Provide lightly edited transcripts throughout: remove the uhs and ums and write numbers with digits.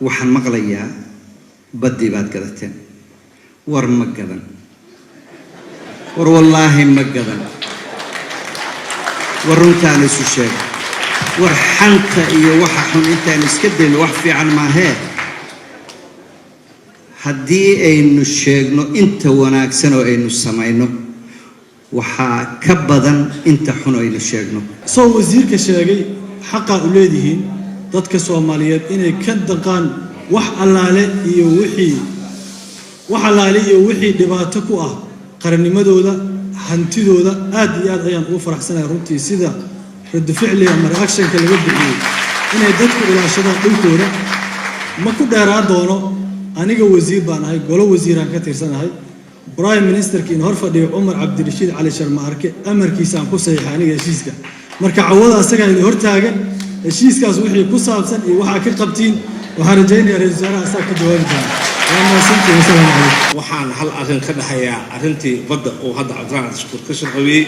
waxaan maqlayaa baddii baad gadateen war ma gadan war wallaahi ma gadan war runtaan isu sheeg war xanta iyo waxa xun intaan iska dayno wax fiican maahee haddii aynu sheegno inta wanaagsan oo aynu samayno waxaa ka badan inta xun oo aynu sheegno soo wasiirka sheegay xaqa u leedihiin dadka Soomaaliyeed inay ka daqaan wax allaale iyo wixii dhibaato ku ah qarannimadooda hantidooda aad iyo aad ayaan ugu faraxsanahay runtii sida rad ficliga ama reaction-ka laga bixiyay inay dadku ilaashadaan dhulkooda ma ku dheeraan doono aniga wasiir baan ahay golo wasiiraan ka tirsanahay prime minister-kii hor fadhiyo Umar Cabdirashiid Cali Sharma Arke amarkiisa aan ku saxiixay aniga heshiiska marka cawada asaga ay hor taagan heshiiskaas wixii ku saabsan iyo waxa ka qabtiin waxaan rajaynayaa ra'iisul wasaaraha asaga ka jawaabi doona waxaan hal arrin ka dhaxayaa arrintii badda oo hadda Cabdiraxmaan Shukuur ka shaqeeyay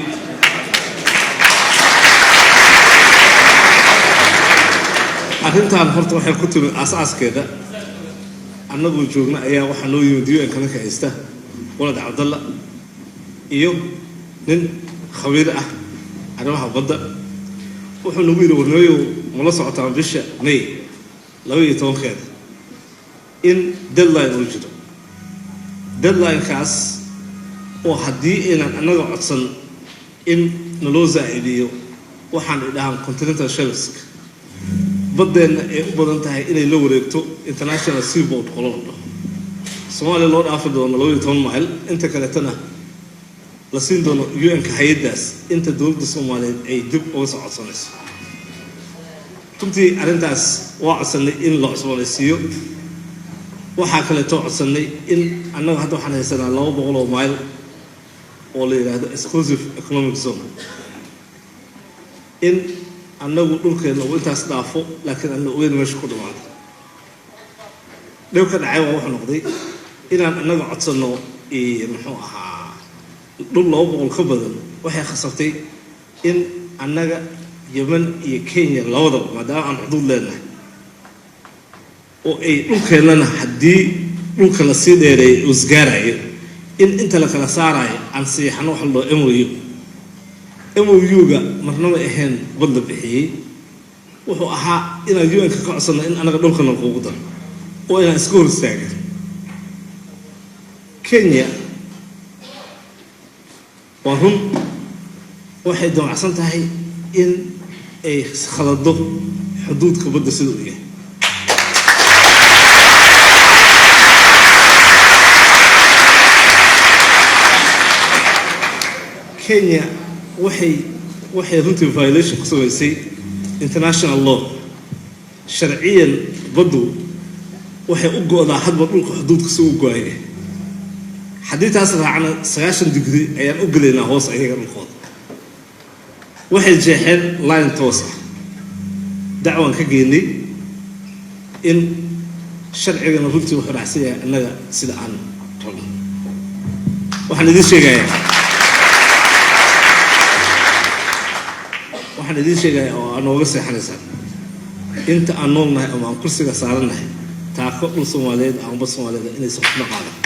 arrintan horta waxay ku timid asaaskeeda annagu joogna ayaa waxa loo yimid UN-ka ka haysta walad Cabdalla iyo nin khabiir ah arrimaha badda wuxuu nagu yiri warnooyo ma la socotaa bisha May 12 in deadline uu jiro deadline-kaas oo haddii inaan annaga codsan in naloo zaa'idiyo waxaan idhahan continental shelves baddeena ay u badan tahay inay la wareegto international seaboard qolada Soomaaliya loo dhaafi doono 12 mayl inta kaleetana la siin doono UN-ka hay'adaas inta dowladda Soomaaliyeed ay dib uga soo codsanayso runtii arrintaas waa codsanay in la cusboonaysiiyo waxaa kale too codsanay in annaga hadda waxaan haysanaa 200 mayl oo la yiraahdo exclusive economic zone in annagu dhulkeena uu intaas dhaafo laakiin annagu weyn meesha ku dhamaado dhowka dhacay waa wax noqday inaan annaga codsano muxuu ahaa dhul 200 ka badan waxay khasabtay in annaga Yemen iyo Kenya labadaba maadaama aan xuduud leenahay oo ay dhulkeenana haddii dhulka la sii dheereeyay uu isgaarayo in inta la kala saarayo aan siixano wax loo MOU-ga marnaba ahayn bad la bixiyay wuxuu ahaa inaan UN-ka ka codsano in anaga dhulkana ugu daro oo inaan iska hor istaaga Kenya waa run waxay damacsan tahay in ay khalado xuduudka badda sida uu yahay Kenya waxay runtii violation ku sameysay international law sharciyan baddu waxay u go'daa hadba dhulka xuduudka soo u go'ay haddii taas raacna 90 degree ayaan u galeynaa hoos ayaga dhulkooda waxay jeexeen line toos ah dacwan ka geynay in sharcigana runtii wuxuu raacsan yahay annaga sida aan rabno waxaan idin sheegayaa oo aan nooga seexanaysaan inta aan noolnahay ama aan kursiga saaranahay taako dhul Soomaaliyeed ama bad Soomaaliyeed inay soo dhaqaaqaan